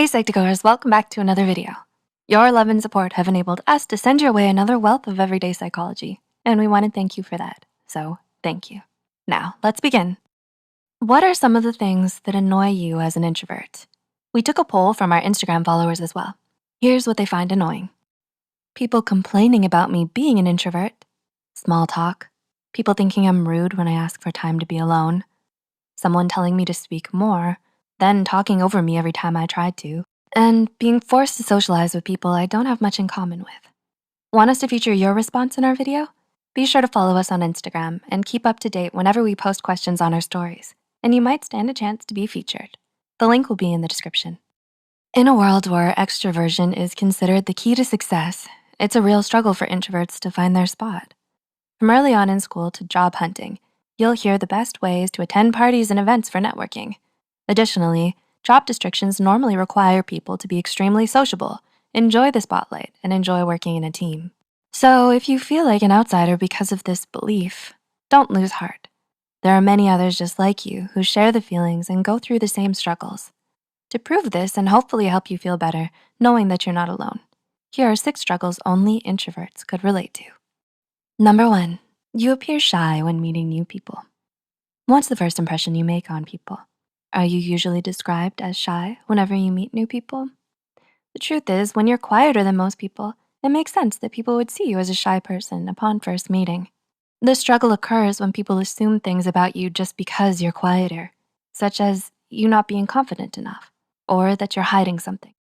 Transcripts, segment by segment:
Hey Psych2Goers, welcome back to another video. Your love and support have enabled us to send your way another wealth of everyday psychology, and we wanna thank you for that, so thank you. Now, let's begin. What are some of the things that annoy you as an introvert? We took a poll from our Instagram followers as well. Here's what they find annoying. People complaining about me being an introvert, small talk, people thinking I'm rude when I ask for time to be alone, someone telling me to speak more, then talking over me every time I tried to, and being forced to socialize with people I don't have much in common with. Want us to feature your response in our video? Be sure to follow us on Instagram and keep up to date whenever we post questions on our stories, and you might stand a chance to be featured. The link will be in the description. In a world where extroversion is considered the key to success, it's a real struggle for introverts to find their spot. From early on in school to job hunting, you'll hear the best ways to attend parties and events for networking. Additionally, job descriptions normally require people to be extremely sociable, enjoy the spotlight, and enjoy working in a team. So if you feel like an outsider because of this belief, don't lose heart. There are many others just like you who share the feelings and go through the same struggles. To prove this and hopefully help you feel better, knowing that you're not alone, here are 6 struggles only introverts could relate to. Number 1, you appear shy when meeting new people. What's the first impression you make on people? Are you usually described as shy whenever you meet new people? The truth is, when you're quieter than most people, it makes sense that people would see you as a shy person upon first meeting. This struggle occurs when people assume things about you just because you're quieter, such as you not being confident enough, or that you're hiding something.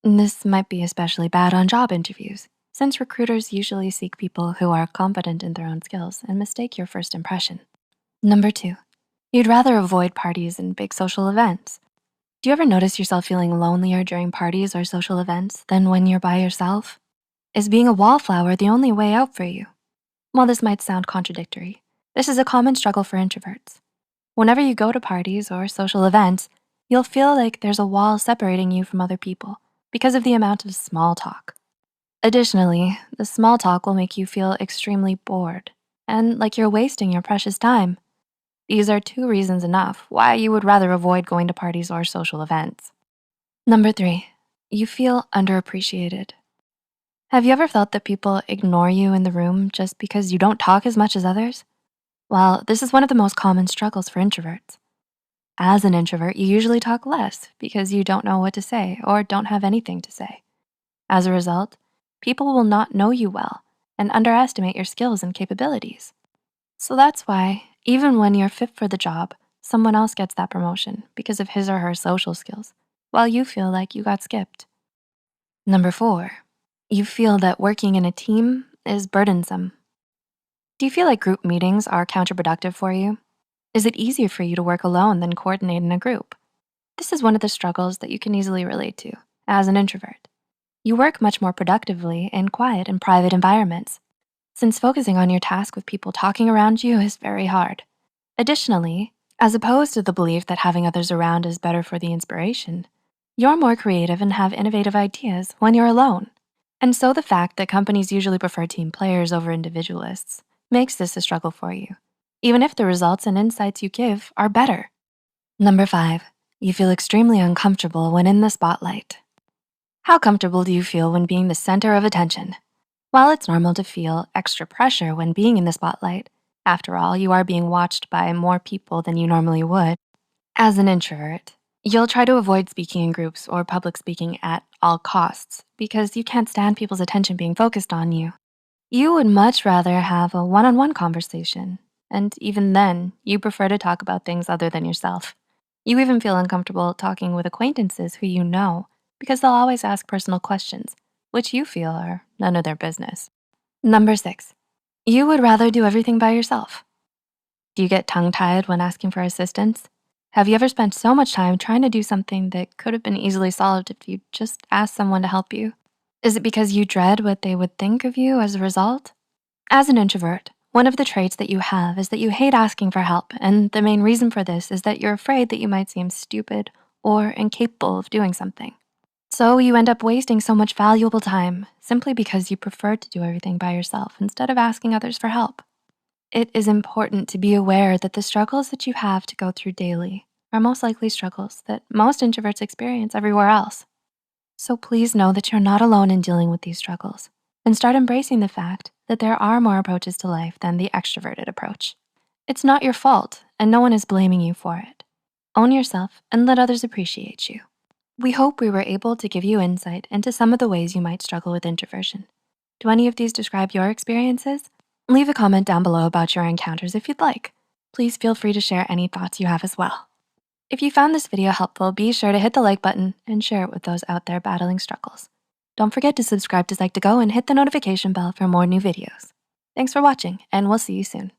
This might be especially bad on job interviews, since recruiters usually seek people who are confident in their own skills and mistake your first impression. Number 2, you'd rather avoid parties and big social events. Do you ever notice yourself feeling lonelier during parties or social events than when you're by yourself? Is being a wallflower the only way out for you? While this might sound contradictory, this is a common struggle for introverts. Whenever you go to parties or social events, you'll feel like there's a wall separating you from other people because of the amount of small talk. Additionally, the small talk will make you feel extremely bored and like you're wasting your precious time. These are 2 reasons enough why you would rather avoid going to parties or social events. Number 3, you feel underappreciated. Have you ever felt that people ignore you in the room just because you don't talk as much as others? Well, this is one of the most common struggles for introverts. As an introvert, you usually talk less because you don't know what to say or don't have anything to say. As a result, people will not know you well and underestimate your skills and capabilities. So that's why, even when you're fit for the job, someone else gets that promotion because of his or her social skills, while you feel like you got skipped. Number 4, you feel that working in a team is burdensome. Do you feel like group meetings are counterproductive for you? Is it easier for you to work alone than coordinate in a group? This is one of the struggles that you can easily relate to as an introvert. You work much more productively in quiet and private environments, since focusing on your task with people talking around you is very hard. Additionally, as opposed to the belief that having others around is better for the inspiration, you're more creative and have innovative ideas when you're alone. And so the fact that companies usually prefer team players over individualists makes this a struggle for you, even if the results and insights you give are better. Number 5, you feel extremely uncomfortable when in the spotlight. How comfortable do you feel when being the center of attention? While it's normal to feel extra pressure when being in the spotlight, after all, you are being watched by more people than you normally would. As an introvert, you'll try to avoid speaking in groups or public speaking at all costs because you can't stand people's attention being focused on you. You would much rather have a one-on-one conversation, and even then, you prefer to talk about things other than yourself. You even feel uncomfortable talking with acquaintances who you know because they'll always ask personal questions, which you feel are none of their business. Number 6, you would rather do everything by yourself. Do you get tongue-tied when asking for assistance? Have you ever spent so much time trying to do something that could have been easily solved if you just asked someone to help you? Is it because you dread what they would think of you as a result? As an introvert, one of the traits that you have is that you hate asking for help, and the main reason for this is that you're afraid that you might seem stupid or incapable of doing something. So you end up wasting so much valuable time simply because you prefer to do everything by yourself instead of asking others for help. It is important to be aware that the struggles that you have to go through daily are most likely struggles that most introverts experience everywhere else. So please know that you're not alone in dealing with these struggles, and start embracing the fact that there are more approaches to life than the extroverted approach. It's not your fault, and no one is blaming you for it. Own yourself and let others appreciate you. We hope we were able to give you insight into some of the ways you might struggle with introversion. Do any of these describe your experiences? Leave a comment down below about your encounters if you'd like. Please feel free to share any thoughts you have as well. If you found this video helpful, be sure to hit the like button and share it with those out there battling struggles. Don't forget to subscribe to Psych2Go and hit the notification bell for more new videos. Thanks for watching, and we'll see you soon.